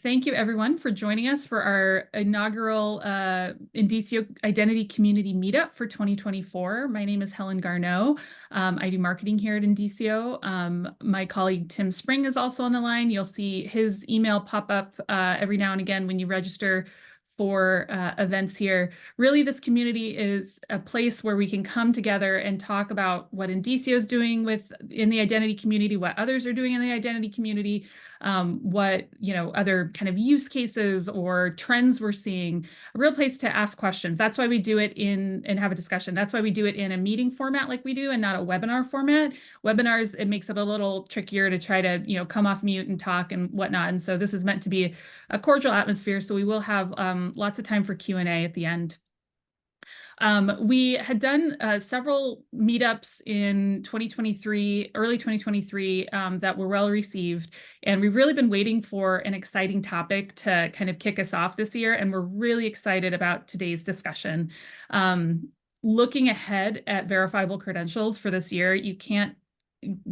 Thank you, everyone, for joining us for our inaugural Indicio Identity Community Meetup for 2024. My name is Helen Garneau. I do marketing here at Indicio. My colleague Tim Spring is also on the line. You'll see his email pop up every now and again when you register for events here. Really, this community is a place where we can come together and talk about what Indicio is doing in the identity community, what others are doing in the identity community, what other kind of use cases or trends we're seeing. A real place to ask questions. That's why we do it and have a discussion. That's why we do it in a meeting format like we do and not a webinar format. Webinars, it makes it a little trickier to try to come off mute and talk and whatnot. And so this is meant to be a cordial atmosphere. So we will have lots of time for Q&A at the end. We had done several meetups in 2023, early 2023, that were well received. And we've really been waiting for an exciting topic to kind of kick us off this year. And we're really excited about today's discussion. Looking ahead at verifiable credentials for this year, you can't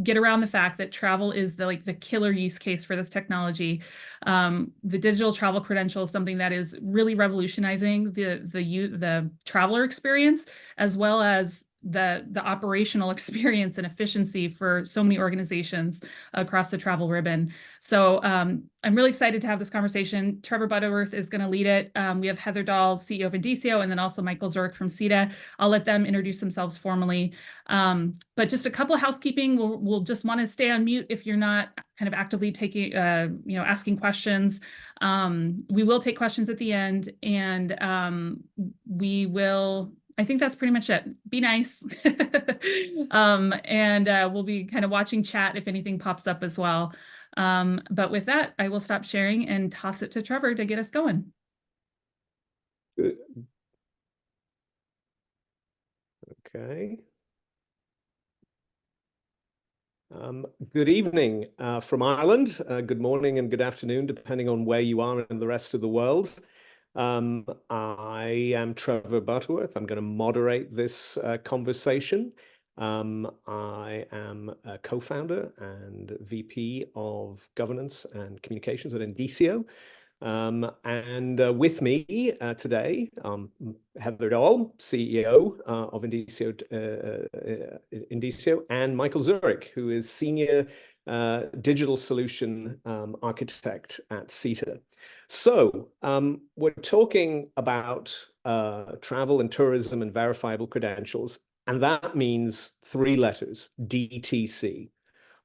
get around the fact that travel is the killer use case for this technology. The digital travel credential is something that is really revolutionizing the traveler experience, as well as the operational experience and efficiency for so many organizations across the travel ribbon. So I'm really excited to have this conversation. Trevor Butterworth is going to lead it. We have Heather Dahl, CEO of Indicio, and then also Michael Zurich from CETA. I'll let them introduce themselves formally. But just a couple of housekeeping. We'll just want to stay on mute if you're not kind of actively taking, asking questions. We will take questions at the end, and we will. I think that's pretty much it. Be nice. And we'll be kind of watching chat if anything pops up as well. But with that, I will stop sharing and toss it to Trevor to get us going. Good. Okay. Good evening from Ireland. Good morning and good afternoon, depending on where you are in the rest of the world. I am Trevor Butterworth. I'm going to moderate this conversation. I am a co-founder and VP of Governance and Communications at Indicio. And with me today, Heather Dahl, CEO of Indicio, and Michael Zurich, who is Senior Digital Solution Architect at CETA. So we're talking about travel and tourism and verifiable credentials, and that means three letters, DTC.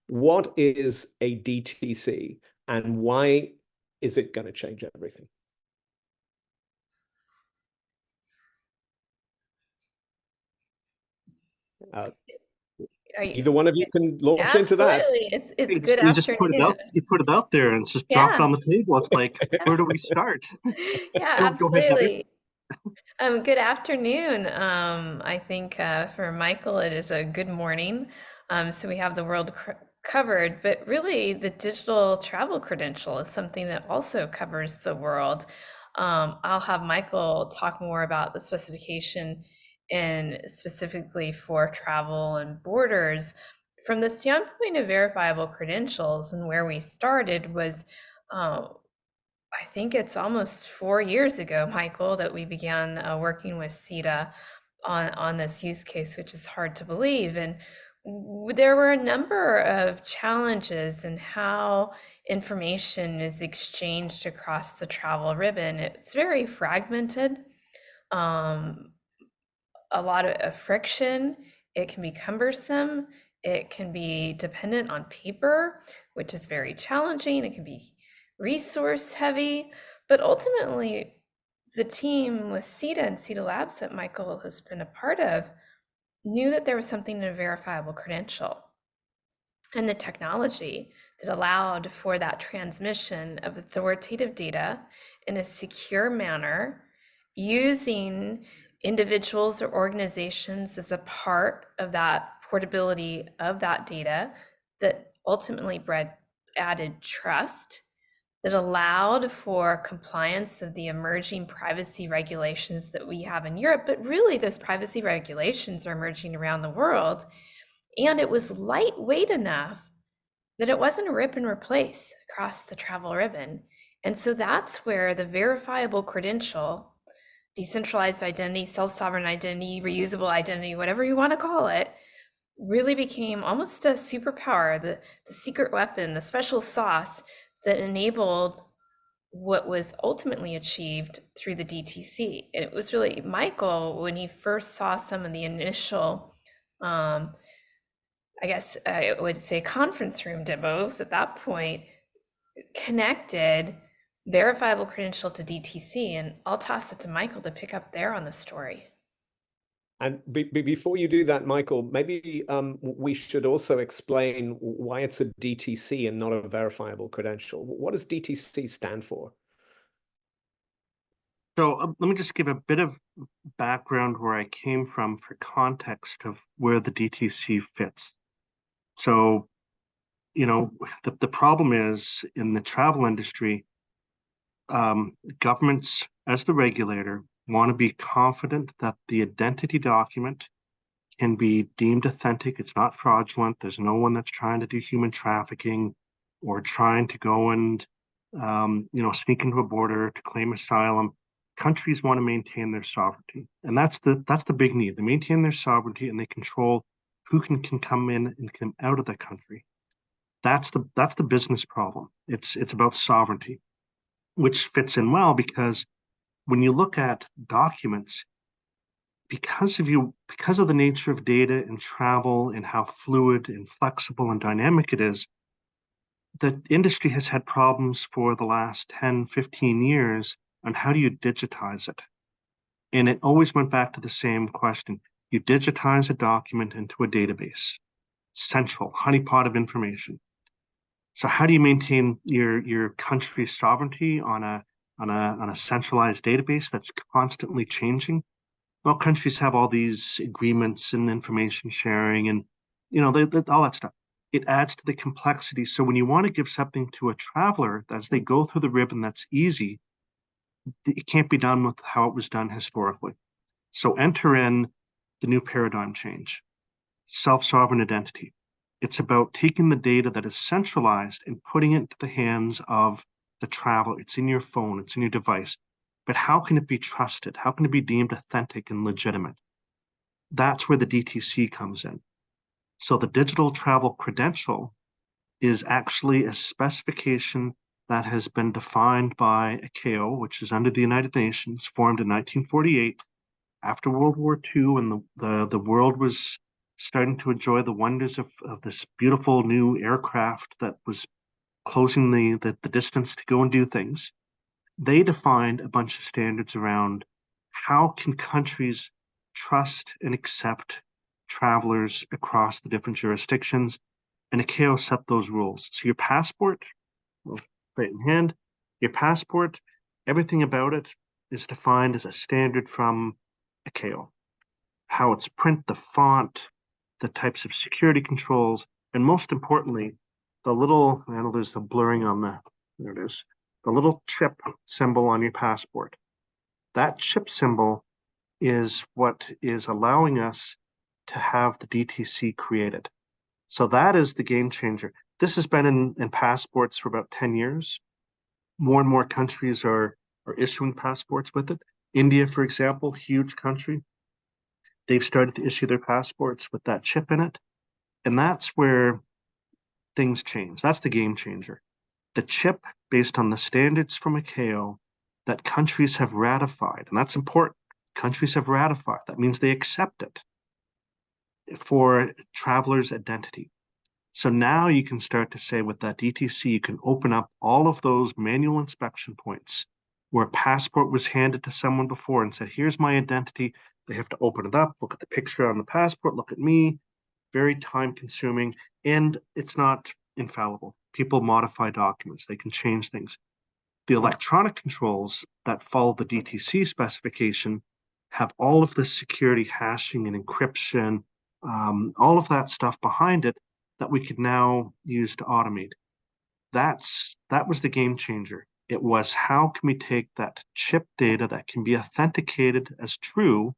What is a DTC, and why is it going to change everything? Either one of you can launch into that. It's good afternoon. You put it out there and it's just dropped on the table. It's like, where do we start? Yeah, absolutely. Good afternoon. I think for Michael, it is a good morning. So we have the world covered, but really the digital travel credential is something that also covers the world. I'll have Michael talk more about the specification and specifically for travel and borders. From the standpoint of verifiable credentials, and where we started was, I think it's almost 4 years ago, Michael, that we began working with CETA on this use case, which is hard to believe. And there were a number of challenges in how information is exchanged across the travel ribbon. It's very fragmented. A lot of friction. It can be cumbersome. It can be dependent on paper, which is very challenging. It can be resource heavy, but ultimately the team with CETA and CETA Labs that Michael has been a part of knew that there was something in a verifiable credential and the technology that allowed for that transmission of authoritative data in a secure manner using individuals or organizations as a part of that portability of that data that ultimately bred added trust, that allowed for compliance of the emerging privacy regulations that we have in Europe, but really those privacy regulations are emerging around the world. And it was lightweight enough that it wasn't a rip and replace across the travel ribbon. And so that's where the verifiable credential, decentralized identity, self-sovereign identity, reusable identity, whatever you want to call it, really became almost a superpower, the secret weapon, the special sauce that enabled what was ultimately achieved through the DTC. And it was really Michael, when he first saw some of the initial, I guess I would say conference room demos at that point, connected verifiable credential to DTC. And I'll toss it to Michael to pick up there on the story. And before you do that, Michael, maybe we should also explain why it's a DTC and not a verifiable credential. What does DTC stand for? So let me just give a bit of background where I came from for context of where the DTC fits. So, you know, the problem is in the travel industry, governments, as the regulator, want to be confident that the identity document can be deemed authentic. It's not fraudulent. There's no one that's trying to do human trafficking or trying to go and, sneak into a border to claim asylum. Countries want to maintain their sovereignty, and that's the big need. They maintain their sovereignty and they control who can come in and come out of the country. That's the business problem. It's about sovereignty, which fits in well because when you look at documents, because of the nature of data and travel and how fluid and flexible and dynamic it is, the industry has had problems for the last 10, 15 years on how do you digitize it. And it always went back to the same question. You digitize a document into a database, central, honeypot of information. So how do you maintain your country's sovereignty on a centralized database that's constantly changing? Well, countries have all these agreements and information sharing and, all that stuff. It adds to the complexity. So when you want to give something to a traveler, as they go through the ribbon, that's easy, it can't be done with how it was done historically. So enter in the new paradigm change, self-sovereign identity. It's about taking the data that is centralized and putting it into the hands of the traveler. It's in your phone, it's in your device. But how can it be trusted? How can it be deemed authentic and legitimate? That's where the DTC comes in. So the digital travel credential is actually a specification that has been defined by ICAO, which is under the United Nations, formed in 1948 after World War II, and the world was starting to enjoy the wonders of this beautiful new aircraft that was closing the distance to go and do things. They defined a bunch of standards around how can countries trust and accept travelers across the different jurisdictions, and ICAO set those rules. So your passport, right in hand, your passport, everything about it is defined as a standard from ICAO. How it's print, the font, the types of security controls, and most importantly, the little, I know there's the blurring on there it is, the little chip symbol on your passport. That chip symbol is what is allowing us to have the DTC created. So that is the game changer. This has been in passports for about 10 years. More and more countries are issuing passports with it. India, for example, huge country. They've started to issue their passports with that chip in it. And that's where things change. That's the game changer. The chip, based on the standards from ICAO that countries have ratified, and that's important. Countries have ratified. That means they accept it for travelers' identity. So now you can start to say with that DTC, you can open up all of those manual inspection points where a passport was handed to someone before and said, here's my identity. They have to open it up, look at the picture on the passport, look at me. Very time consuming, and it's not infallible. People modify documents, they can change things. The electronic controls that follow the DTC specification have all of the security hashing and encryption, all of that stuff behind it that we could now use to automate. That was the game changer. It was how can we take that chip data that can be authenticated as true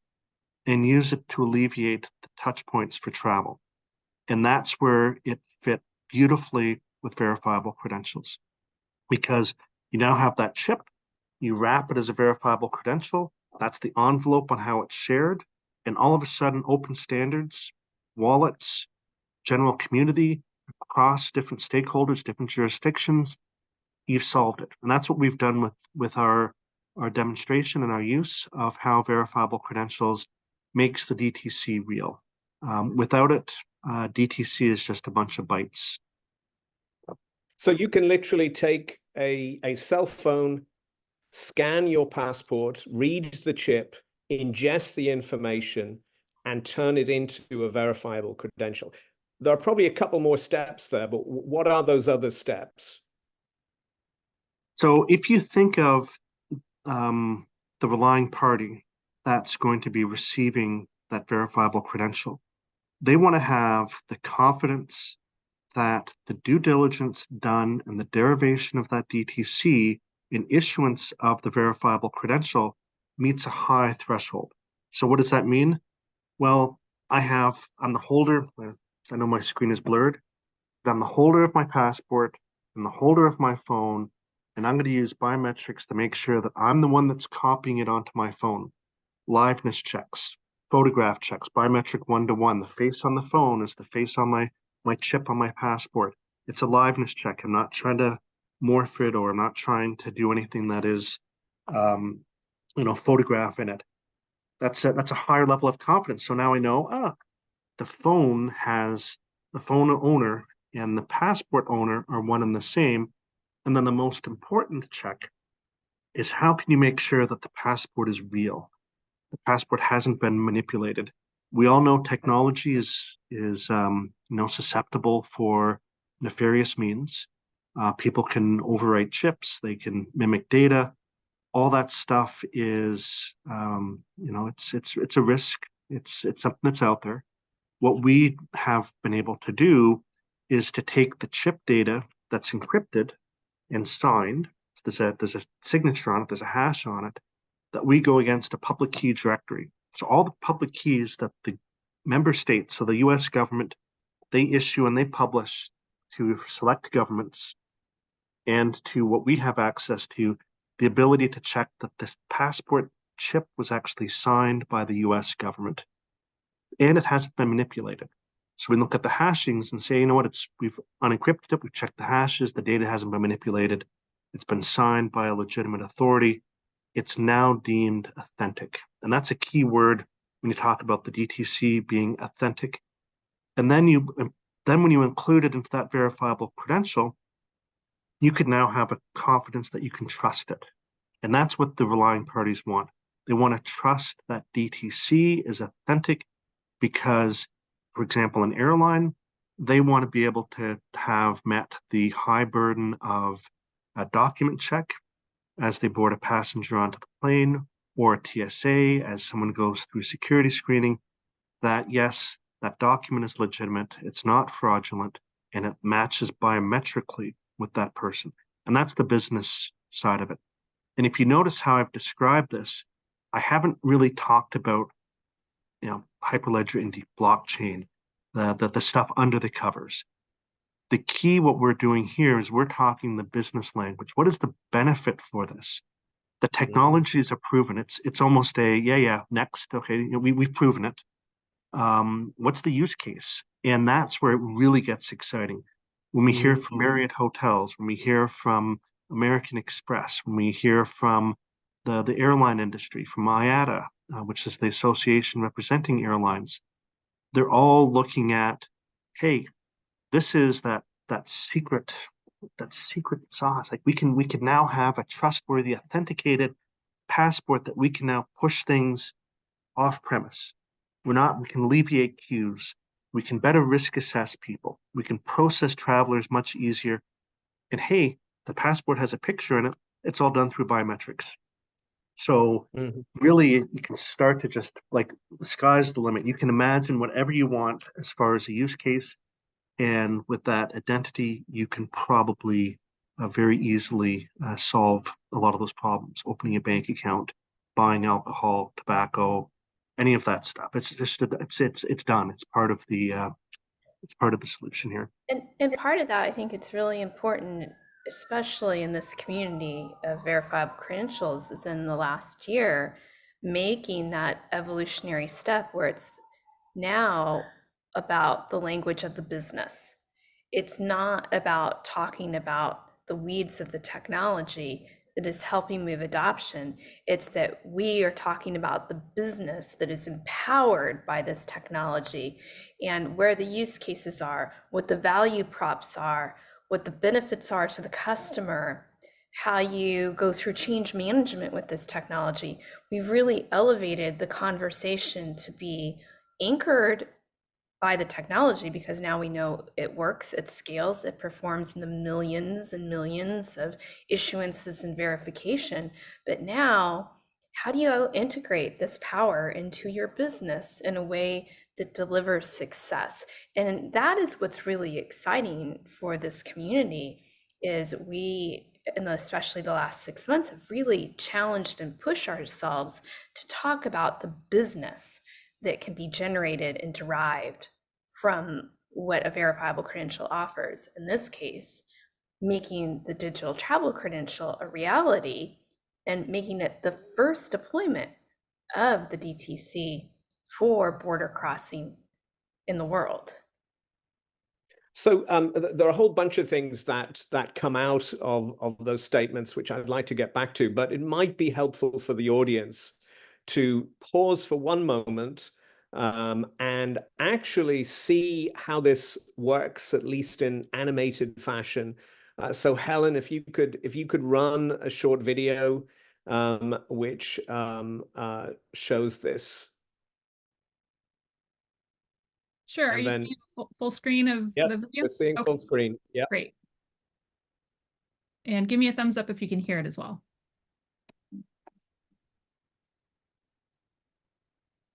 and use it to alleviate the touch points for travel. And that's where it fit beautifully with verifiable credentials, because You now have that chip, you wrap it as a verifiable credential, that's the envelope on how it's shared, and all of a sudden open standards, wallets, general community, across different stakeholders, different jurisdictions, you've solved it. And that's what we've done with our demonstration and our use of how verifiable credentials makes the DTC real. Without it, DTC is just a bunch of bytes. So you can literally take a cell phone, scan your passport, read the chip, ingest the information, and turn it into a verifiable credential. There are probably a couple more steps there, but what are those other steps? So if you think of the relying party that's going to be receiving that verifiable credential, they want to have the confidence that the due diligence done and the derivation of that DTC in issuance of the verifiable credential meets a high threshold. So what does that mean? Well, I'm the holder, I know my screen is blurred, but I'm the holder of my passport, I'm the holder of my phone, and I'm going to use biometrics to make sure that I'm the one that's copying it onto my phone. Liveness checks, photograph checks, biometric one-to-one. The face on the phone is the face on my chip on my passport. It's a liveness check. I'm not trying to morph it, or I'm not trying to do anything that is, photograph in it. That's a higher level of confidence. So now I know, the phone owner and the passport owner are one and the same. And then the most important check is, how can you make sure that the passport is real? The passport hasn't been manipulated. We all know technology is susceptible for nefarious means. People can overwrite chips, they can mimic data. All that stuff is, it's a risk. It's something that's out there. What we have been able to do is to take the chip data that's encrypted and signed. There's a signature on it, there's a hash on it, that we go against a public key directory. So all the public keys that the member states, so the US government, they issue and they publish to select governments, and to what we have access to, the ability to check that this passport chip was actually signed by the US government and it hasn't been manipulated. So we look at the hashings and say, you know what, we've unencrypted it, we've checked the hashes, the data hasn't been manipulated, it's been signed by a legitimate authority, it's now deemed authentic. And that's a key word when you talk about the DTC being authentic. And then when you include it into that verifiable credential, you could now have a confidence that you can trust it. And that's what the relying parties want. They want to trust that DTC is authentic because, for example, an airline, they want to be able to have met the high burden of a document check as they board a passenger onto the plane, or a TSA as someone goes through security screening, that yes, that document is legitimate, it's not fraudulent, and it matches biometrically with that person. And that's the business side of it. And if you notice how I've described this, I haven't really talked about, Hyperledger and deep blockchain, the stuff under the covers. The key, what we're doing here is we're talking the business language. What is the benefit for this? The technologies are proven. It's almost next. Okay, we've proven it. What's the use case? And that's where it really gets exciting. When we hear from Marriott Hotels, when we hear from American Express, when we hear from the airline industry, from IATA, which is the association representing airlines, they're all looking at, hey, this is that secret sauce. Like we can now have a trustworthy, authenticated passport that we can now push things off premise. We can alleviate queues. We can better risk assess people. We can process travelers much easier. And hey, the passport has a picture in it. It's all done through biometrics. So really, you can start to just, like, the sky's the limit. You can imagine whatever you want as far as a use case. And with that identity, you can probably very easily solve a lot of those problems. Opening a bank account, buying alcohol, tobacco, any of that stuff. It's done. It's part of the solution here. And part of that, I think it's really important especially in this community of verifiable credentials, is in the last year making that evolutionary step where it's now about the language of the business. It's not about talking about the weeds of the technology that is helping move adoption. It's that we are talking about the business that is empowered by this technology and where the use cases are, what the value props are, what the benefits are to the customer, how you go through change management with this technology. We've really elevated the conversation to be anchored by the technology because now we know it works, it scales, it performs in the millions and millions of issuances and verification. But now, how do you integrate this power into your business in a way that delivers success? And that is what's really exciting for this community is we, and especially the last 6 months, have really challenged and pushed ourselves to talk about the business that can be generated and derived from what a verifiable credential offers. In this case, making the digital travel credential a reality and making it the first deployment of the DTC for border crossing in the world. So there are a whole bunch of things that come out of those statements, which I'd like to get back to, but it might be helpful for the audience to pause for one moment and actually see how this works, at least in animated fashion. So Helen, if you could run a short video which shows this. Sure. Are And you then, seeing full screen of the yes, video? we're seeing Okay, full screen. Yeah. great. And give me a thumbs up if you can hear it as well.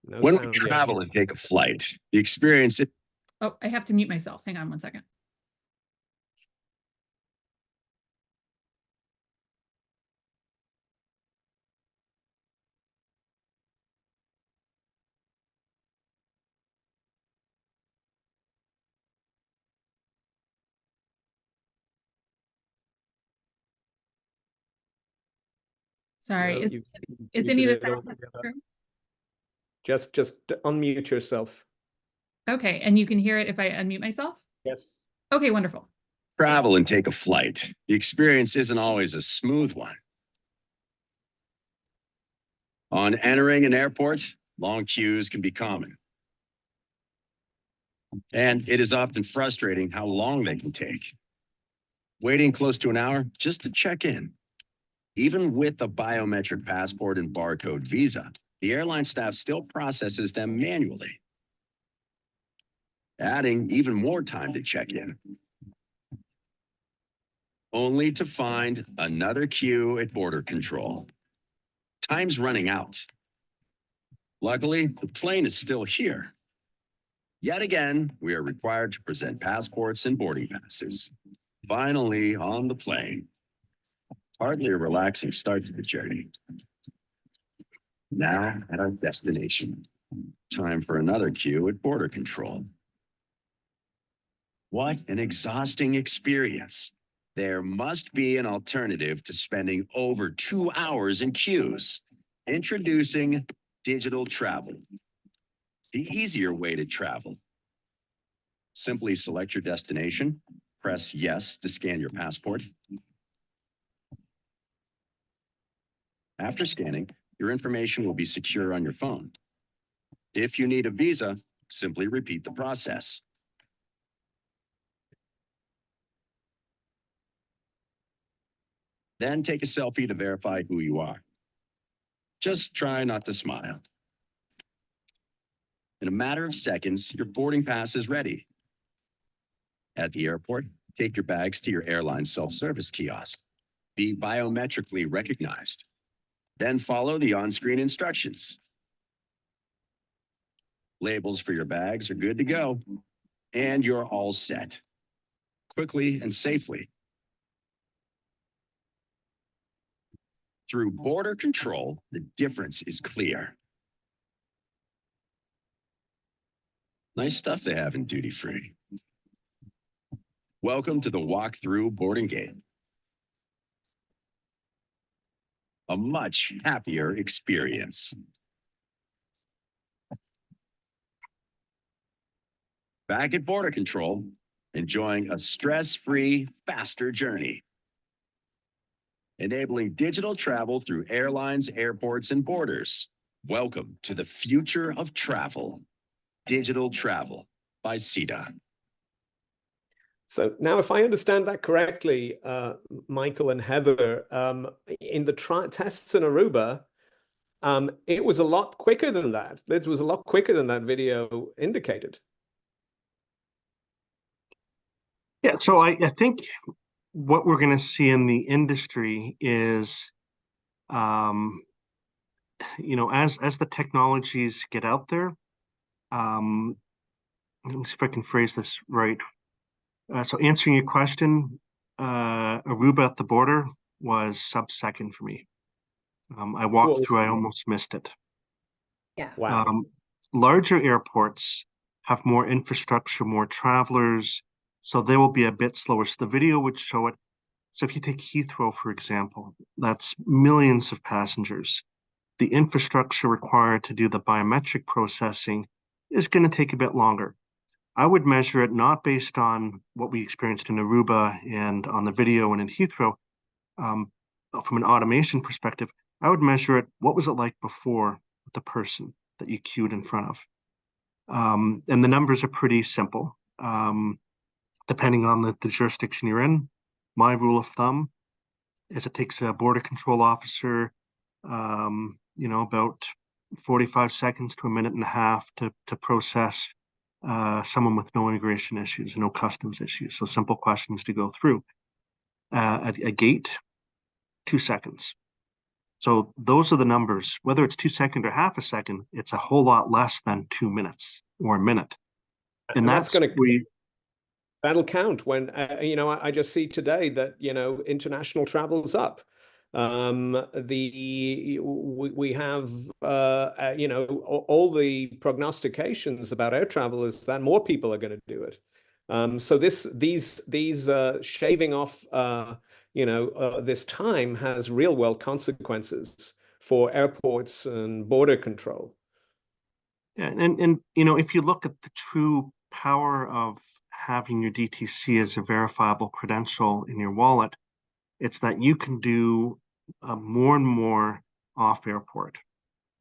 No When sound we yet. travel and take a flight, the experience it Oh, I have to mute myself. Hang on one second. Sorry, No, is you any of muted this it altogether. accurate? Just unmute yourself. Okay, and you can hear it if I unmute myself? Yes. Okay, wonderful. travel and take a flight, the experience isn't always a smooth one. On entering an airport, long queues can be common. And it is often frustrating how long they can take. Waiting close to an hour just to check in. Even with a biometric passport and barcode visa, the airline staff still processes them manually, adding even more time to check in. Only to find another queue at border control. Time's running out. Luckily, the plane is still here. Yet again, we are required to present passports and boarding passes. Finally, on the plane. Hardly a relaxing start to the journey. Now at our destination. Time for another queue at border control. What an exhausting experience. There must be an alternative to spending over 2 hours in queues. Introducing digital travel. The easier way to travel. Simply select your destination, press yes to scan your passport. After scanning, your information will be secure on your phone. If you need a visa, simply repeat the process. Then take a selfie to verify who you are. Just try not to smile. In a matter of seconds, your boarding pass is ready. At the airport, take your bags to your airline self-service kiosk. Be biometrically recognized. Then follow the on-screen instructions. Labels for your bags are good to go, and you're all set. Quickly and safely. Through border control, the difference is clear. Nice stuff they have in duty free. Welcome to the walk-through boarding gate. a much happier experience. Back at border control, enjoying a stress-free, faster journey. Enabling digital travel through airlines, airports, and borders. Welcome to the future of travel. Digital travel by CETA. So now, if I understand that correctly, Michael and Heather, in the tests in Aruba, it was a lot quicker than that. It was a lot quicker than that video indicated. Yeah, so I think what we're going to see in the industry is, you know, as the technologies get out there, let me see if I can phrase this right. So answering your question, Aruba at the border was sub-second for me. I walked through, I almost missed it. Yeah. Wow. Larger airports have more infrastructure, more travelers, so they will be a bit slower. So the video would show it. So if you take Heathrow, for example, that's millions of passengers. The infrastructure required to do the biometric processing is going to take a bit longer. I would measure it not based on what we experienced in Aruba and on the video and in Heathrow. From an automation perspective, I would measure it, what was it like before with the person that you queued in front of? And the numbers are pretty simple. Depending on the jurisdiction you're in, my rule of thumb is it takes a border control officer, you know, about 45 seconds to a minute and a half to process someone with no immigration issues, no customs issues. So simple questions to go through. At a gate, 2 seconds. So those are the numbers. Whether it's 2 seconds or half a second, it's a whole lot less than 2 minutes or a minute. And that's going to that'll count when you know, I just see today that, you know, international travel's up. We have you know, all the prognostications about air travel is that more people are going to do it. So these shaving off you know, this time has real world consequences for airports and border control. Yeah, and you know, if you look at the true power of having your DTC as a verifiable credential in your wallet, it's that you can do more and more off airport.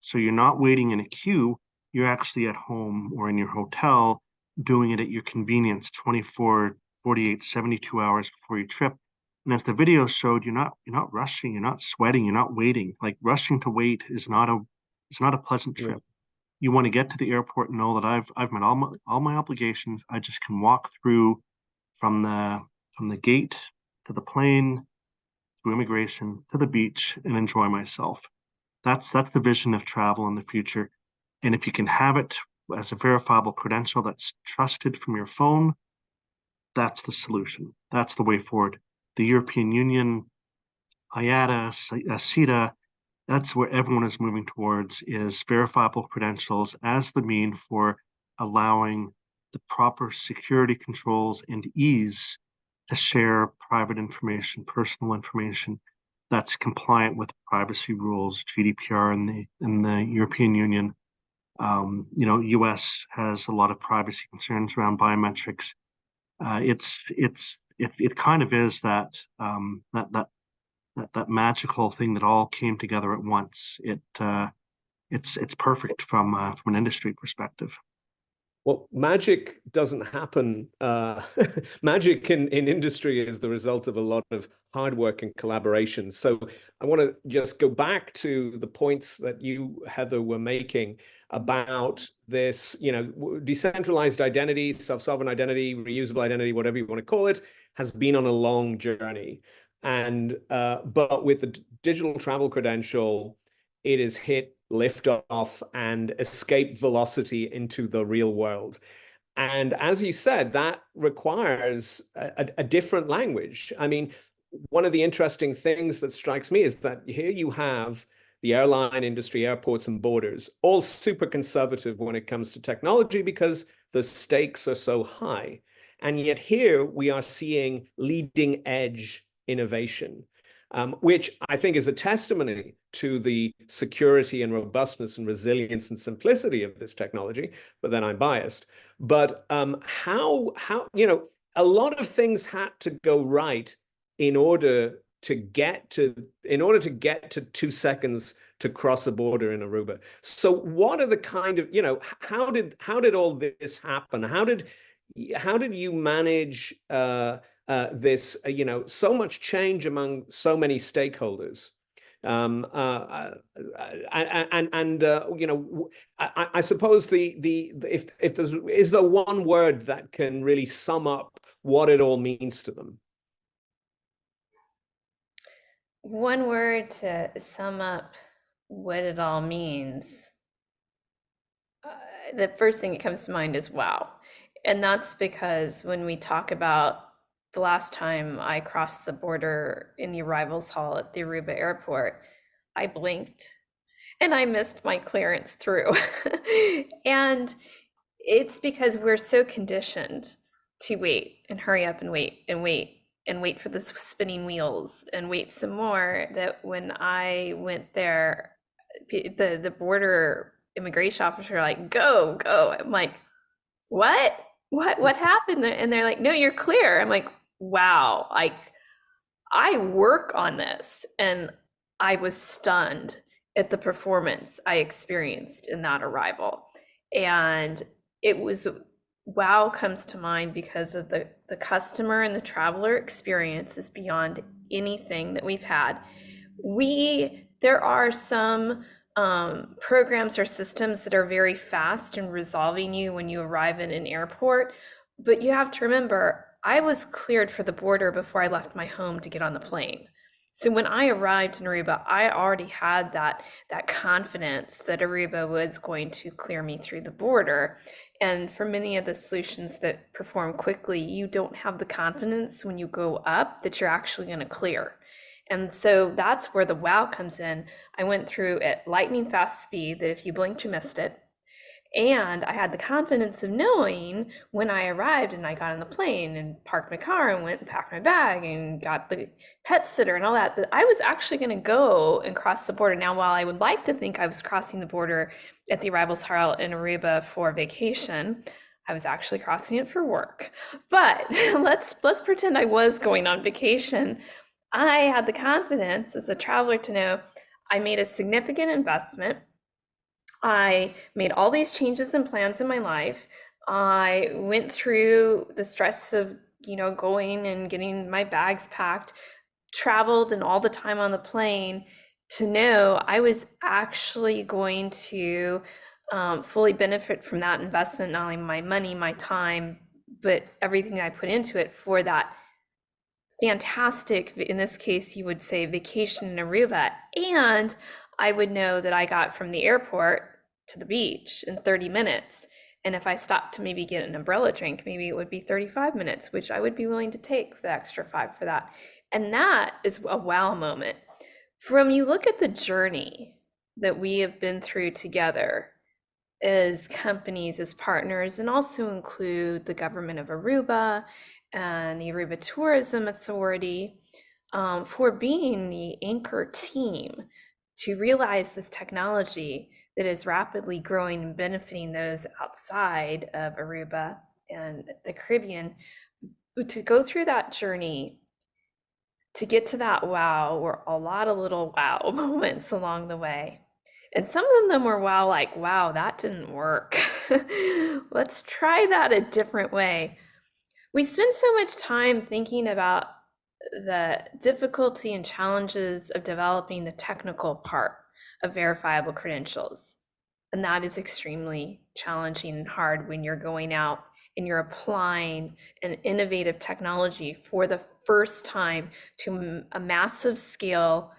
So you're not waiting in a queue, you're actually at home or in your hotel doing it at your convenience 24, 48, 72 hours before your trip. And as the video showed, you're not rushing, you're not sweating, you're not waiting. Like rushing to wait is not a pleasant trip. You want to get to the airport and know that I've met all my obligations. I just can walk through from the gate to the plane, through immigration to the beach and enjoy myself. That's the vision of travel in the future. And if you can have it as a verifiable credential that's trusted from your phone, that's the solution. That's the way forward. The European Union, IATA, CETA, that's where everyone is moving towards, is verifiable credentials as the mean for allowing the proper security controls and ease to share private information, personal information that's compliant with privacy rules, GDPR in the European Union. You know, US has a lot of privacy concerns around biometrics. It kind of is that magical thing that all came together at once. It's perfect from an industry perspective. Well, magic doesn't happen. Magic in industry is the result of a lot of hard work and collaboration. So I want to just go back to the points that you, Heather, were making about this, you know, decentralized identity, self-sovereign identity, reusable identity, whatever you want to call it, has been on a long journey. And but with the digital travel credential, it is hit liftoff and escape velocity into the real world. And as you said, that requires a different language. I mean, one of the interesting things that strikes me is that here you have the airline industry, airports and borders, all super conservative when it comes to technology because the stakes are so high. And yet here we are seeing leading edge innovation. which I think is a testimony to the security and robustness and resilience and simplicity of this technology. But then I'm biased. But how a lot of things had to go right in order to get to 2 seconds to cross a border in Aruba. So what are the kind of, how did all this happen? How did you manage this, so much change among so many stakeholders? I suppose if is there one word that can really sum up what it all means to them? One word to sum up what it all means. The first thing that comes to mind is wow. And that's because when we talk about the last time I crossed the border in the arrivals hall at the Aruba airport, I blinked and I missed my clearance through. And it's because we're so conditioned to wait and hurry up and wait and wait and wait for the spinning wheels and wait some more, that when I went there, the border immigration officer like, go. I'm like, what happened? And they're like, no, you're clear. I'm like, wow, like I work on this. And I was stunned at the performance I experienced in that arrival. And it was, wow comes to mind because of the customer and the traveler experience is beyond anything that we've had. There are some programs or systems that are very fast in resolving you when you arrive in an airport, but you have to remember, I was cleared for the border before I left my home to get on the plane. So when I arrived in Aruba, I already had that confidence that Aruba was going to clear me through the border. And for many of the solutions that perform quickly, you don't have the confidence when you go up that you're actually going to clear. And so that's where the wow comes in. I went through at lightning fast speed that if you blinked, you missed it. And I had the confidence of knowing when I arrived and I got on the plane and parked my car and went and packed my bag and got the pet sitter and all that, that I was actually going to go and cross the border. Now, while I would like to think I was crossing the border at the arrivals hall in Aruba for vacation, I was actually crossing it for work. But let's pretend I was going on vacation. I had the confidence as a traveler to know I made a significant investment. I made all these changes and plans in my life. I went through the stress of, going and getting my bags packed, traveled and all the time on the plane to know I was actually going to fully benefit from that investment, not only my money, my time, but everything I put into it for that fantastic, in this case, you would say vacation in Aruba. And I would know that I got from the airport to the beach in 30 minutes. And if I stopped to maybe get an umbrella drink, maybe it would be 35 minutes, which I would be willing to take the extra 5 for that. And that is a wow moment. From you look at the journey that we have been through together as companies, as partners, and also include the government of Aruba and the Aruba Tourism Authority for being the anchor team to realize this technology that is rapidly growing and benefiting those outside of Aruba and the Caribbean. To go through that journey, to get to that wow, were a lot of little wow moments along the way. And some of them were wow, like, wow, that didn't work. Let's try that a different way. We spend so much time thinking about the difficulty and challenges of developing the technical part of verifiable credentials. And that is extremely challenging and hard when you're going out and you're applying an innovative technology for the first time to a massive scale,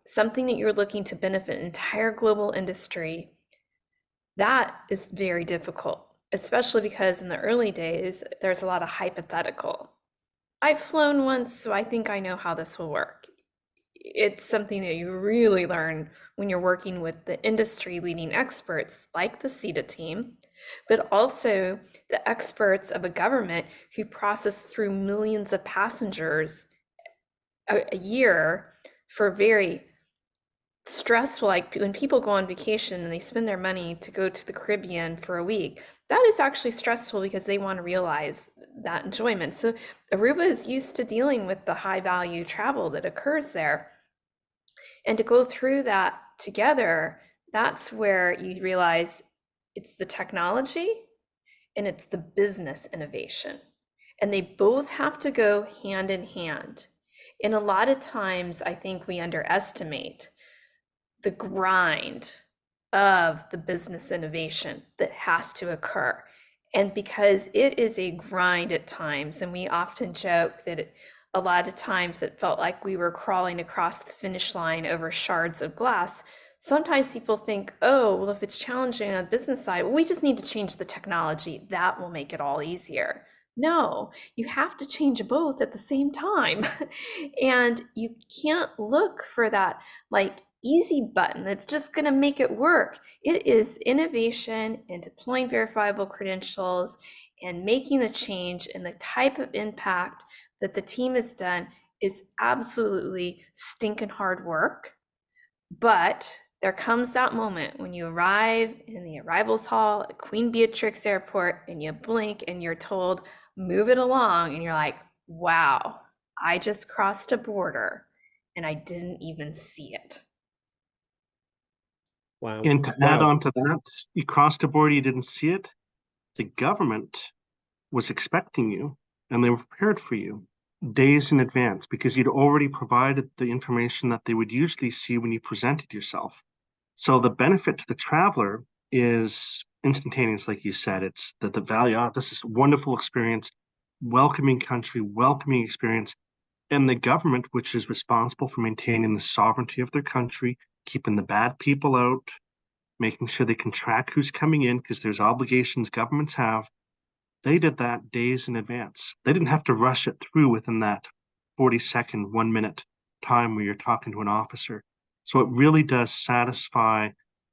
something that you're looking to benefit an entire global industry. That is very difficult, especially because in the early days, there's a lot of hypothetical. I've flown once, so I think I know how this will work. It's something that you really learn when you're working with the industry leading experts like the CETA team, but also the experts of a government who process through millions of passengers a year for very stressful, like when people go on vacation and they spend their money to go to the Caribbean for a week, that is actually stressful because they want to realize that enjoyment. So Aruba is used to dealing with the high value travel that occurs there. And to go through that together, that's where you realize it's the technology and it's the business innovation. And they both have to go hand in hand. And a lot of times, I think we underestimate the grind of the business innovation that has to occur. And because it is a grind at times, and we often joke that a lot of times it felt like we were crawling across the finish line over shards of glass. Sometimes people think, oh, well, if it's challenging on the business side, well, we just need to change the technology. That will make it all easier. No, you have to change both at the same time. And you can't look for that like easy button that's just going to make it work. It is innovation and deploying verifiable credentials and making the change, and the type of impact that the team has done is absolutely stinking hard work. But there comes that moment when you arrive in the arrivals hall at Queen Beatrix Airport and you blink and you're told, move it along. And you're like, wow, I just crossed a border and I didn't even see it. Wow. And to add on to that, you crossed a border, you didn't see it. The government was expecting you and they were prepared for you days in advance because you'd already provided the information that they would usually see when you presented yourself. So the benefit to the traveler is instantaneous, like you said. It's the value. Oh, this is a wonderful experience, welcoming country, welcoming experience. And the government, which is responsible for maintaining the sovereignty of their country, keeping the bad people out, making sure they can track who's coming in because there's obligations governments have. They did that days in advance. They didn't have to rush it through within that 40-second, 1 minute time where you're talking to an officer. So it really does satisfy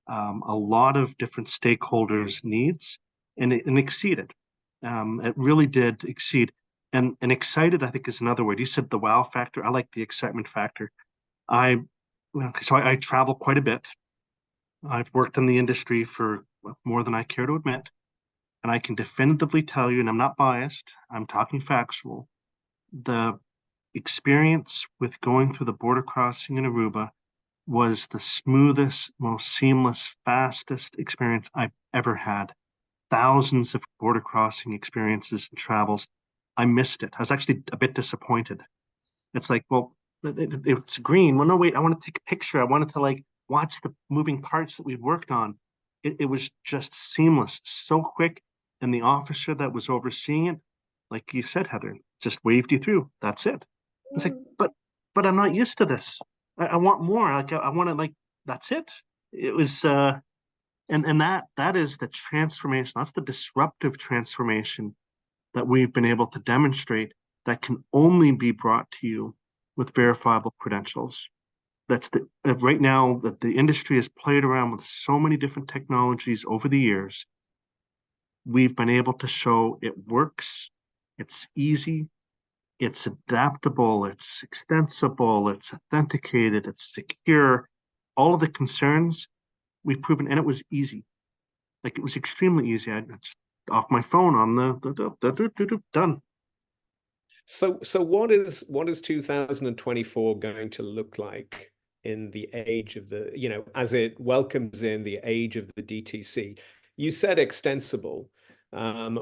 a lot of different stakeholders' needs, and it exceeded. It really did exceed. And excited, I think, is another word. You said the wow factor. I like the excitement factor. I travel quite a bit. I've worked in the industry for more than I care to admit. And I can definitively tell you, and I'm not biased, I'm talking factual, the experience with going through the border crossing in Aruba was the smoothest, most seamless, fastest experience I've ever had. Thousands of border crossing experiences and travels. I missed it. I was actually a bit disappointed. It's like, well, it's green. Well, no, wait, I want to take a picture. I wanted to like watch the moving parts that we've worked on. It was just seamless, so quick. And the officer that was overseeing it, like you said, Heather, just waved you through. That's it. It's like, but I'm not used to this. I want more. Like I want to like. That's it. It was, and that is the transformation. That's the disruptive transformation that we've been able to demonstrate that can only be brought to you with verifiable credentials. That's the right now that the industry has played around with so many different technologies over the years. We've been able to show it works, it's easy, it's adaptable, it's extensible, it's authenticated, it's secure. All of the concerns we've proven, and it was easy. Like it was extremely easy. I just off my phone on the done. So what is 2024 going to look like in the age of the, as it welcomes in the age of the DTC? You said extensible.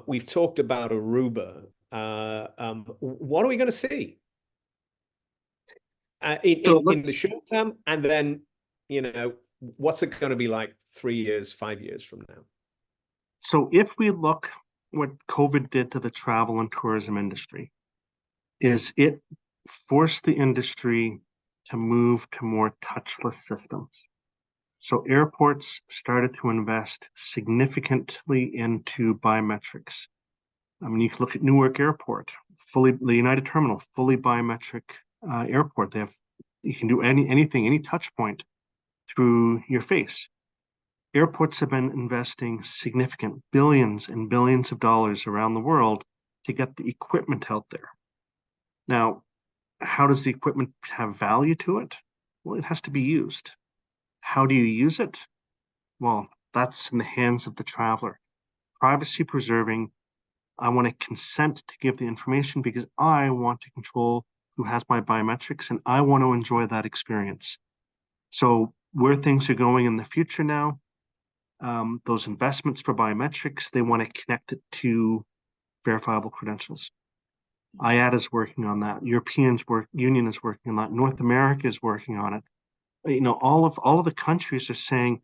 We've talked about Aruba. What are we going to see in the short term? And then, what's it going to be like 3 years, 5 years from now? So if we look what COVID did to the travel and tourism industry, is it forced the industry to move to more touchless systems. So airports started to invest significantly into biometrics. I mean, you can look at Newark Airport, the United Terminal, fully biometric airport. You can do anything, any touch point through your face. Airports have been investing significant billions and billions of dollars around the world to get the equipment out there. Now, How does the equipment have value to it? Well, it has to be used. How do you use it? Well, that's in the hands of the traveler. Privacy preserving, I want to consent to give the information because I want to control who has my biometrics and I want to enjoy that experience. So where things are going in the future now, those investments for biometrics, they want to connect it to verifiable credentials. IATA is working on that. Union is working on that. North America is working on it. You know, all of the countries are saying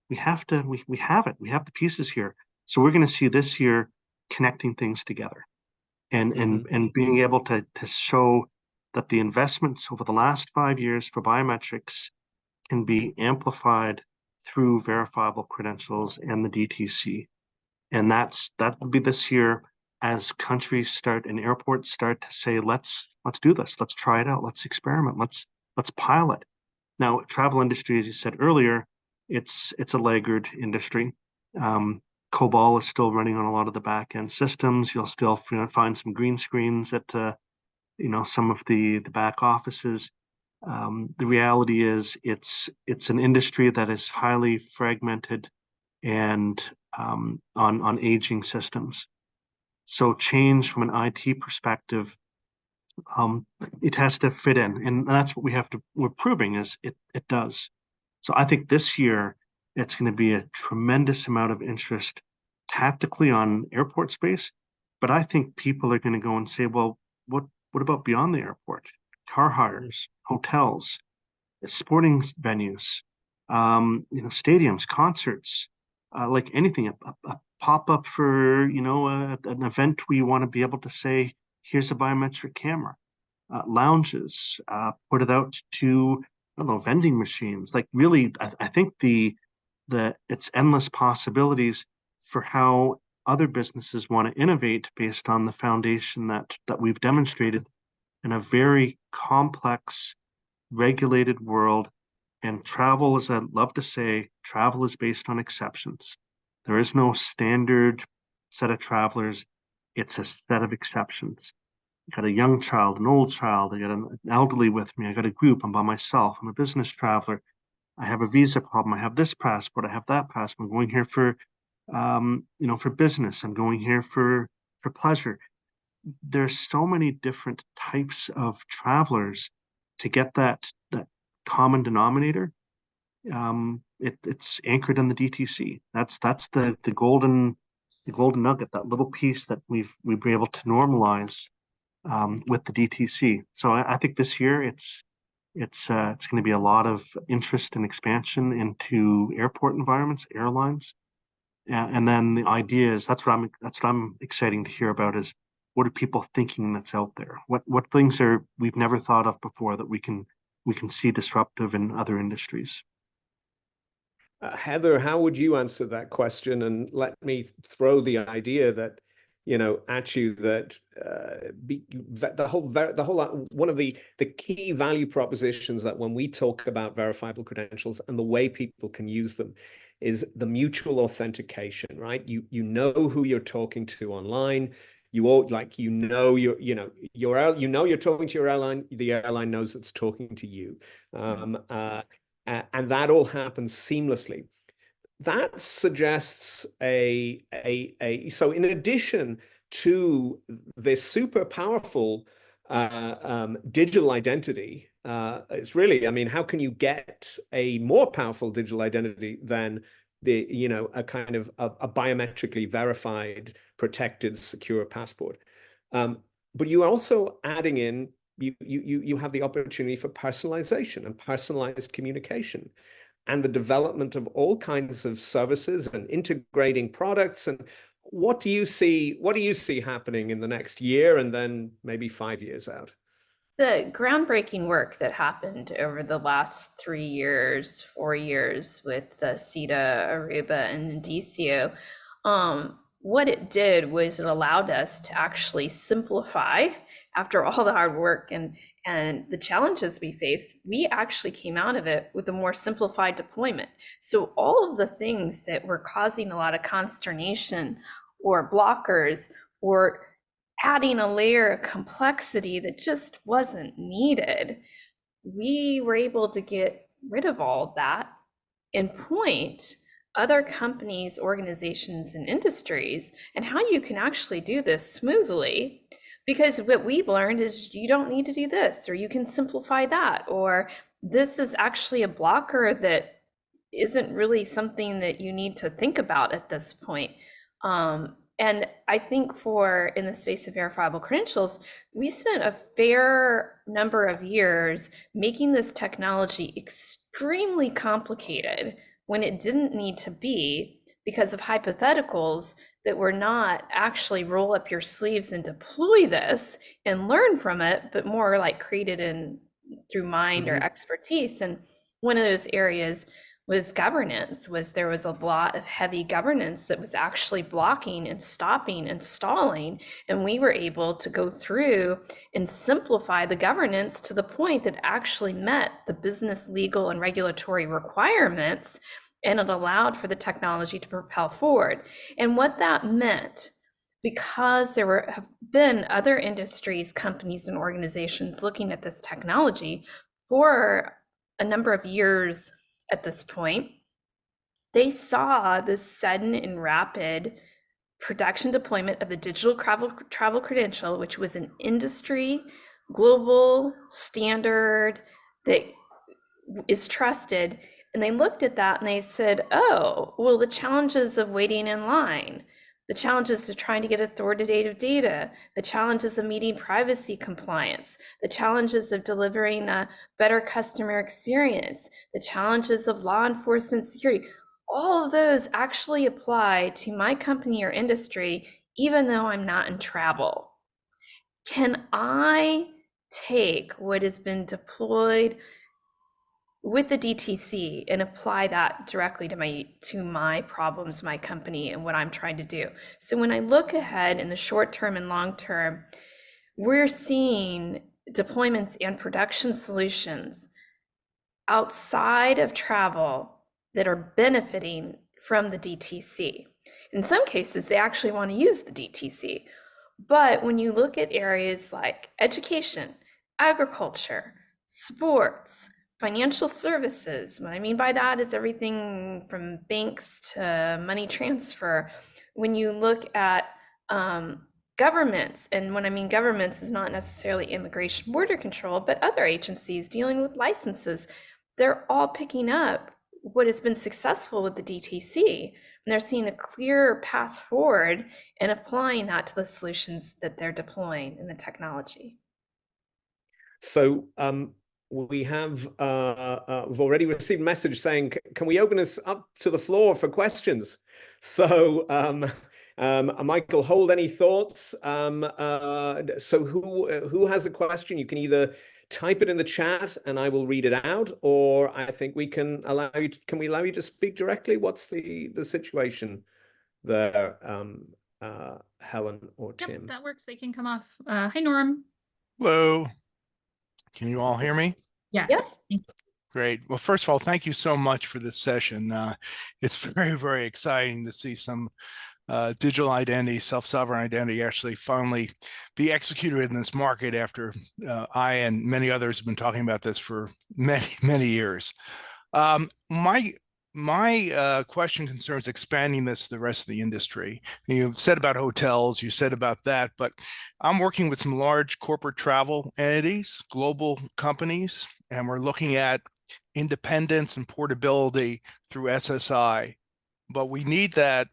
we have to, we have it, we have the pieces here. So we're going to see this year connecting things together and being able to show that the investments over the last 5 years for biometrics can be amplified through verifiable credentials and the DTC. And that will be this year as countries start and airports start to say, let's do this, let's try it out, let's experiment, let's pilot. Now, travel industry, as you said earlier, it's a laggard industry. COBOL is still running on a lot of the back end systems. You'll still find some green screens at some of the back offices. The reality is it's an industry that is highly fragmented and on aging systems. So change from an IT perspective, it has to fit in, and that's what we're proving is it does. So I think this year it's going to be a tremendous amount of interest tactically on airport space, but I think people are going to go and say, well, what about beyond the airport? Car hires, hotels, sporting venues, stadiums, concerts, like anything, a pop-up for an event where you want to be able to say, here's a biometric camera. Lounges, put it out to, I don't know, vending machines. Like really, I think it's endless possibilities for how other businesses want to innovate based on the foundation that we've demonstrated in a very complex, regulated world. And travel, as I love to say, travel is based on exceptions. There is no standard set of travelers. It's a set of exceptions. I got a young child, an old child, I got an elderly with me, I got a group, I'm by myself, I'm a business traveler, I have a visa problem, I have this passport, I have that passport, I'm going here for for business, I'm going here for pleasure. There's so many different types of travelers to get that common denominator. It's anchored in the DTC. That's the golden nugget, that little piece that we've been able to normalize with the DTC. So I think this year it's going to be a lot of interest and expansion into airport environments, airlines, and then the idea is that's what I'm exciting to hear about is what are people thinking that's out there? What things we've never thought of before that we can see disruptive in other industries. Heather, how would you answer that question? And let me throw the idea that at you that the whole one of the key value propositions that when we talk about verifiable credentials and the way people can use them is the mutual authentication, right? You know who you're talking to online. You all you're talking to your airline. The airline knows it's talking to you, and that all happens seamlessly. That suggests so in addition to this super powerful digital identity, it's really, I mean, how can you get a more powerful digital identity than a kind of a biometrically verified, protected, secure passport? But you are also adding in, you have the opportunity for personalization and personalized communication, and the development of all kinds of services and integrating products. And what do you see happening in the next year and then maybe 5 years out? The groundbreaking work that happened over the last 3 years, 4 years with CETA, Aruba, and Indicio, what it did was it allowed us to actually simplify after all the hard work and the challenges we faced. We actually came out of it with a more simplified deployment. So all of the things that were causing a lot of consternation or blockers or adding a layer of complexity that just wasn't needed. We were able to get rid of all of that and point other companies, organizations, and industries and how you can actually do this smoothly. Because what we've learned is you don't need to do this, or you can simplify that, or this is actually a blocker that isn't really something that you need to think about at this point. And I think in the space of verifiable credentials, we spent a fair number of years making this technology extremely complicated when it didn't need to be, because of hypotheticals that were not actually roll up your sleeves and deploy this and learn from it, but more like created through mind or expertise. And one of those areas was governance. There was a lot of heavy governance that was actually blocking and stopping and stalling. And we were able to go through and simplify the governance to the point that actually met the business, legal, and regulatory requirements, and it allowed for the technology to propel forward. And what that meant, because there have been other industries, companies, and organizations looking at this technology for a number of years at this point, they saw this sudden and rapid production deployment of the digital travel credential, which was an industry global standard that is trusted. And they looked at that and they said, oh, well, the challenges of waiting in line, the challenges of trying to get authoritative data, the challenges of meeting privacy compliance, the challenges of delivering a better customer experience, the challenges of law enforcement security, all of those actually apply to my company or industry, even though I'm not in travel. Can I take what has been deployed with the DTC and apply that directly to my problems, my company, and what I'm trying to do? So when I look ahead in the short term and long term, we're seeing deployments and production solutions outside of travel that are benefiting from the DTC. In some cases, they actually want to use the DTC. But when you look at areas like education, agriculture, sports, financial services, what I mean by that is everything from banks to money transfer. When you look at governments, and when I mean governments is not necessarily immigration border control, but other agencies dealing with licenses, they're all picking up what has been successful with the DTC, and they're seeing a clear path forward and applying that to the solutions that they're deploying in the technology. So we have we've already received a message saying, can we open this up to the floor for questions? So Michael, hold any thoughts? So who has a question? You can either type it in the chat and I will read it out, or I think we can allow you to, can we allow you to speak directly? What's the situation there, Helen or Tim? Yep, that works. They can come off. Hi, Norm. Hello. Can you all hear me? Yes. Yep. Great. Well, first of all, thank you so much for this session. It's very, very exciting to see some digital identity, self-sovereign identity actually finally be executed in this market after I and many others have been talking about this for many, many years. My question concerns expanding this to the rest of the industry. You've said about hotels, you said about that, but I'm working with some large corporate travel entities, global companies, and we're looking at independence and portability through SSI. But we need that,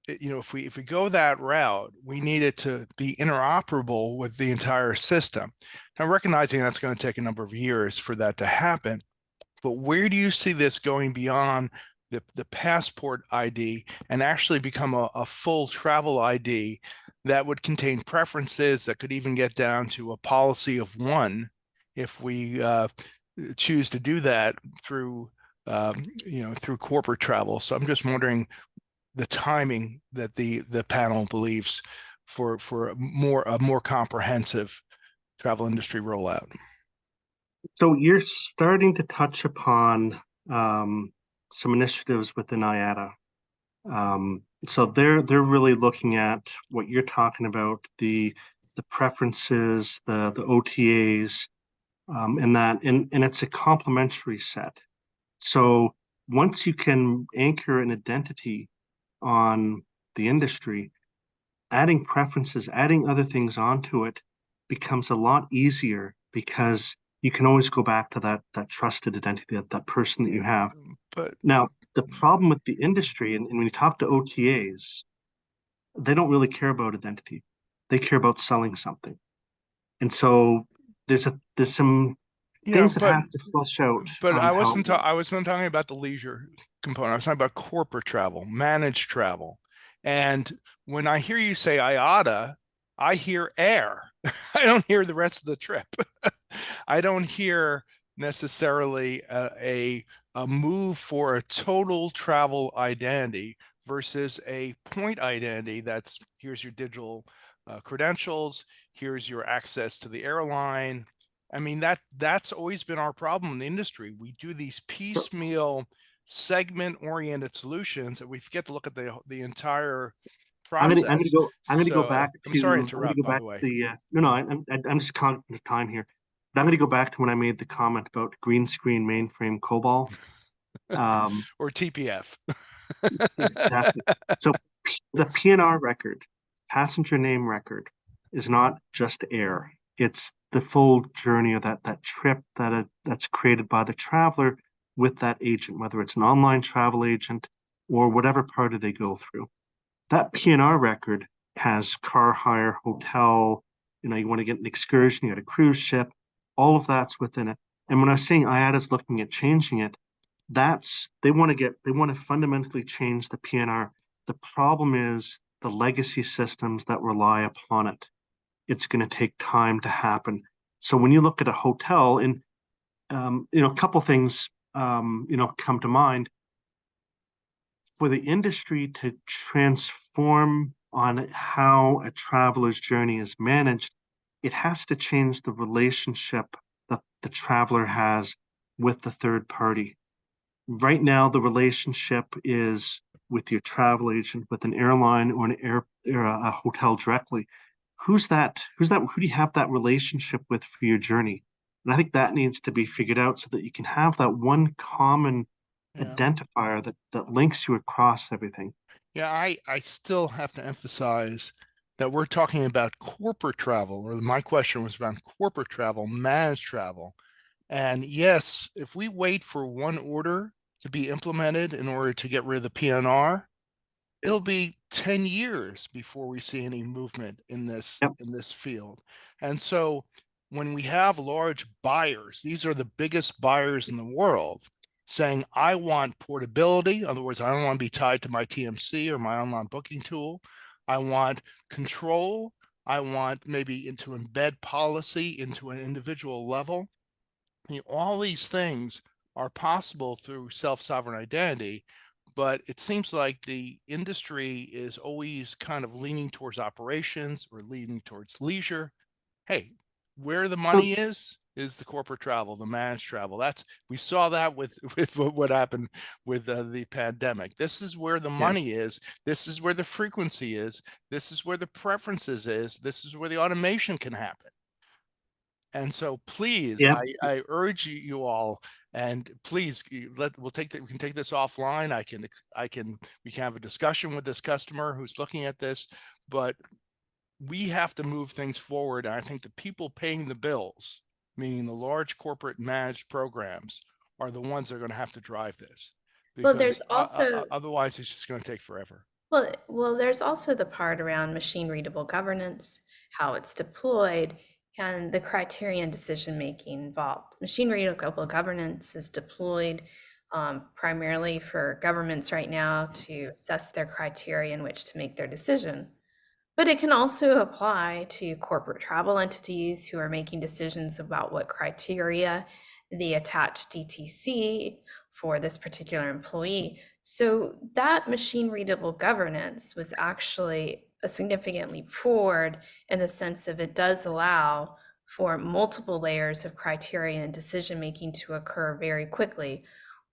you know, if we go that route, we need it to be interoperable with the entire system. Now, recognizing that's going to take a number of years for that to happen, but where do you see this going beyond the passport ID and actually become a full travel ID that would contain preferences that could even get down to a policy of one if we choose to do that through through corporate travel? So I'm just wondering the timing that the panel believes for a more comprehensive travel industry rollout. So you're starting to touch upon some initiatives within IATA. So they're really looking at what you're talking about, the preferences, the OTAs, and it's a complementary set. So once you can anchor an identity on the industry, adding preferences, adding other things onto it becomes a lot easier because you can always go back to that trusted identity, that person that you have. But Now, the problem with the industry, and when you talk to OTAs, they don't really care about identity. They care about selling something. And so there's some things that but have to flush out I on how. I wasn't talking about the leisure component. I was talking about corporate travel, managed travel. And when I hear you say IATA, I hear air. I don't hear the rest of the trip. I don't hear necessarily a move for a total travel identity versus a point identity. That's here's your digital credentials, here's your access to the airline. I mean, that's always been our problem in the industry. We do these piecemeal segment-oriented solutions and we forget to look at the entire process. I'm gonna go back to. I'm sorry to I'm gonna interrupt, go by back the way. to the. No, I'm just cognizant of time here. But I'm gonna go back to when I made the comment about green screen mainframe COBOL. Or TPF. Exactly. So the PNR record, passenger name record, is not just air. It's the full journey of that trip that's created by the traveler with that agent, whether it's an online travel agent or whatever party they go through. That PNR record has car hire, hotel, you want to get an excursion, you got a cruise ship, all of that's within it. And when I was saying IATA's looking at changing it, they want to fundamentally change the PNR. The problem is the legacy systems that rely upon it. It's going to take time to happen. So when you look at a hotel, and a couple things come to mind. For the industry to transform on how a traveler's journey is managed, it has to change the relationship that the traveler has with the third party. Right now, the relationship is with your travel agent, with an airline or a hotel directly. Who's that? Who do you have that relationship with for your journey? And I think that needs to be figured out so that you can have that one common identifier that links you across everything. Yeah, I still have to emphasize that we're talking about corporate travel, or my question was about corporate travel, managed travel. And yes, if we wait for one order to be implemented in order to get rid of the PNR, it'll be 10 years before we see any movement in this field. And so when we have large buyers, these are the biggest buyers in the world, saying, I want portability. In other words, I don't want to be tied to my TMC or my online booking tool. I want control. I want maybe to embed policy into an individual level. All these things are possible through self-sovereign identity, but it seems like the industry is always kind of leaning towards operations or leaning towards leisure. Hey, where the money is the corporate travel, the managed travel. We saw that with what happened with the pandemic. This is where the money is. This is where the frequency is. This is where the preferences is. This is where the automation can happen. And so please, I urge you all, and please we can take this offline. We can have a discussion with this customer who's looking at this, but we have to move things forward. And I think the people paying the bills, meaning the large corporate managed programs, are the ones that are going to have to drive this. Because there's also otherwise it's just going to take forever. Well, there's also the part around machine readable governance, how it's deployed, and the criterion decision making involved. Machine readable governance is deployed primarily for governments right now to assess their criteria in which to make their decision. But it can also apply to corporate travel entities who are making decisions about what criteria they attach DTC for this particular employee. So that machine readable governance was actually a significant leap forward in the sense of it does allow for multiple layers of criteria and decision making to occur very quickly.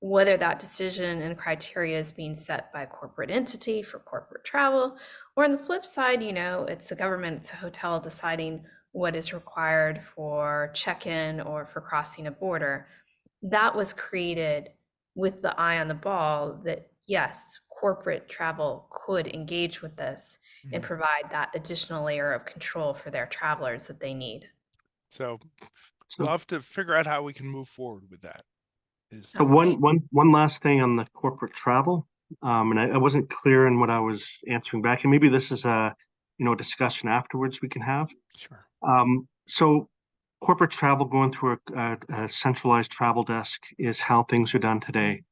whether that decision and criteria is being set by a corporate entity for corporate travel, or on the flip side, you know, it's a government, it's a hotel deciding what is required for check-in or for crossing a border. That was created with the eye on the ball that yes, corporate travel could engage with this and provide that additional layer of control for their travelers that they need. So So, we'll have to figure out how we can move forward with that. so one last thing on the corporate travel, and I wasn't clear in what I was answering back, and maybe this is a discussion afterwards we can have. Sure. So corporate travel going through a centralized travel desk is how things are done today.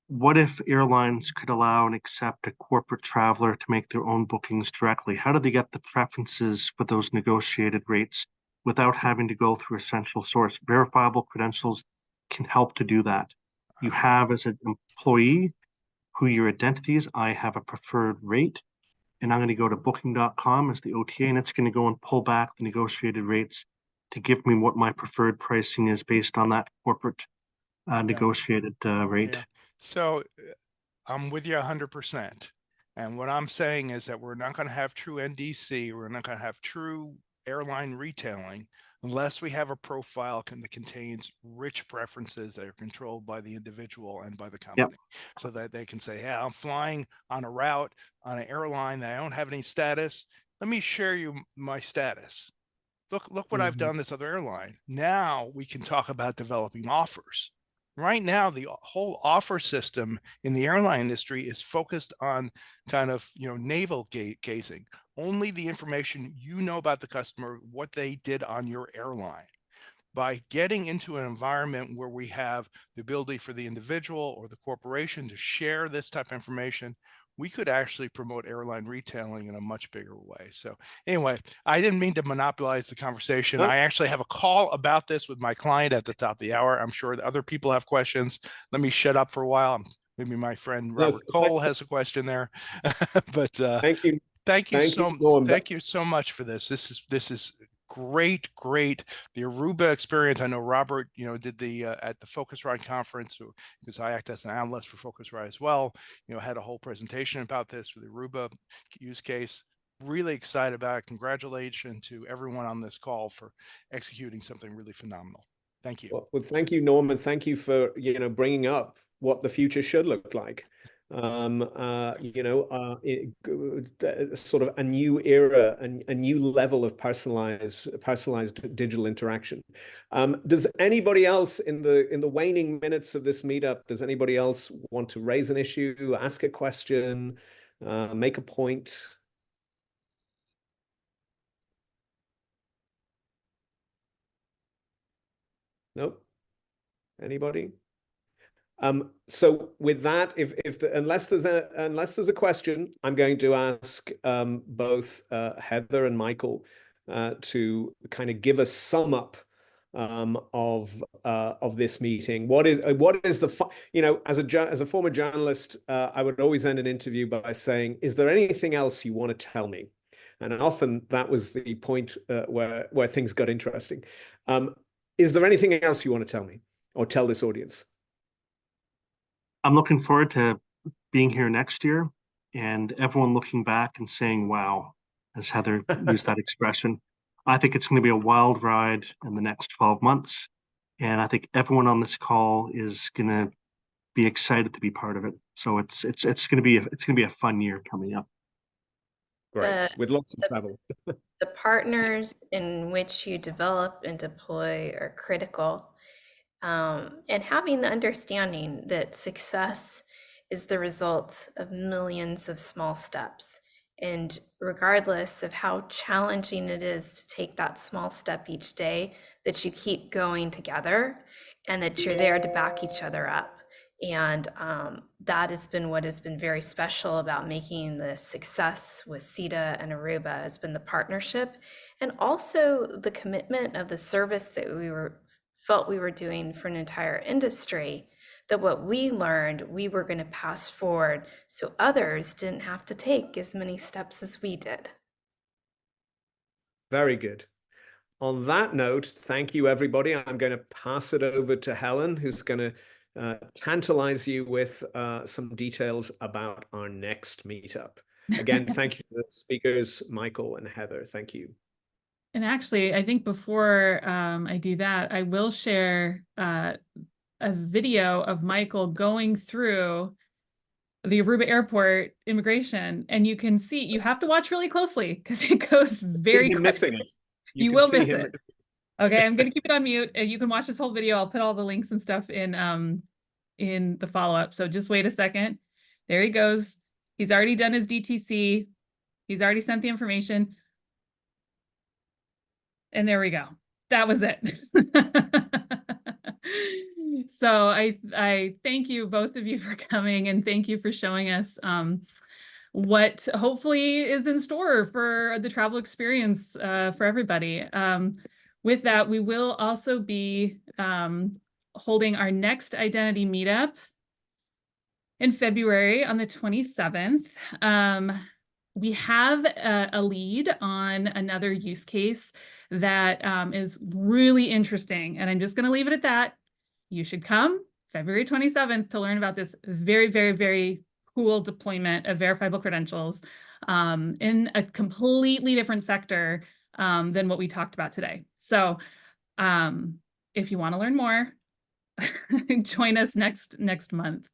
What if airlines could allow and accept a corporate traveler to make their own bookings directly? How do they get the preferences for those negotiated rates without having to go through a central source? Verifiable credentials can help to do that. You have as an employee who your identity is. I have a preferred rate, and I'm going to go to booking.com as the OTA, and it's going to go and pull back the negotiated rates to give me what my preferred pricing is based on that corporate negotiated rate. Yeah. So I'm with you 100%. And what I'm saying is that we're not going to have true NDC. We're not going to have true airline retailing unless we have a profile that contains rich preferences that are controlled by the individual and by the company. So that they can say, yeah, I'm flying on a route on an airline that I don't have any status. Let me share you my status. Look what I've done this other airline. Now we can talk about developing offers. Right now, the whole offer system in the airline industry is focused on kind of, navel gazing. Only the information you know about the customer, what they did on your airline. By getting into an environment where we have the ability for the individual or the corporation to share this type of information, we could actually promote airline retailing in a much bigger way. So anyway, I didn't mean to monopolize the conversation. No. I actually have a call about this with my client at the top of the hour. I'm sure that other people have questions. Let me shut up for a while. Maybe my friend Robert Cole has a question there. But thank you. Thank you Norm. thank you so much for this. This is great. The Aruba experience. I know Robert, did the at the Focusrite conference, because I act as an analyst for Focusrite as well. Had a whole presentation about this for the Aruba use case. Really excited about it. Congratulations to everyone on this call for executing something really phenomenal. Thank you. Well, thank you, Norm, and thank you for bringing up what the future should look like. Sort of a new era and a new level of personalized digital interaction. Does anybody else in the waning minutes of this meetup, does anybody else want to raise an issue, ask a question, make a point? Nope. Anybody? So with that, unless there's a question, I'm going to ask both Heather and Michael to kind of give a sum up of this meeting. What is the as a former journalist, I would always end an interview by saying, "Is there anything else you want to tell me?" And often that was the point where things got interesting. Is there anything else you want to tell me or tell this audience? I'm looking forward to being here next year and everyone looking back and saying, wow, as Heather used that expression. I think it's going to be a wild ride in the next 12 months. And I think everyone on this call is going to be excited to be part of it. So it's going to be a fun year coming up. Great, with lots of travel. The partners in which you develop and deploy are critical. And having the understanding that success is the result of millions of small steps. And regardless of how challenging it is to take that small step each day, that you keep going together and that you're there to back each other up. And that has been what has been very special about making the success with SITA and Aruba has been the partnership and also the commitment of the service that we felt we were doing for an entire industry, that what we learned, we were going to pass forward so others didn't have to take as many steps as we did. Very good. On that note, thank you, everybody. I'm going to pass it over to Helen, who's going to tantalize you with some details about our next meetup. Again, thank you to the speakers, Michael and Heather. Thank you. And actually, I think before I do that, I will share a video of Michael going through the Aruba Airport immigration, and you can see, you have to watch really closely because it goes very quick. Missing it. You can will see miss him. it. Okay, I'm gonna keep it on mute, and you can watch this whole video. I'll put all the links and stuff in the follow-up. So just wait a second. There he goes. He's already done his DTC. He's already sent the information. And there we go. That was it. So I thank you, both of you, for coming, and thank you for showing us what hopefully is in store for the travel experience for everybody. With that, we will also be holding our next identity meetup in February on the 27th. We have a lead on another use case that is really interesting, and I'm just going to leave it at that. You should come February 27th to learn about this very, very, very cool deployment of verifiable credentials in a completely different sector than what we talked about today. So if you want to learn more, join us next month.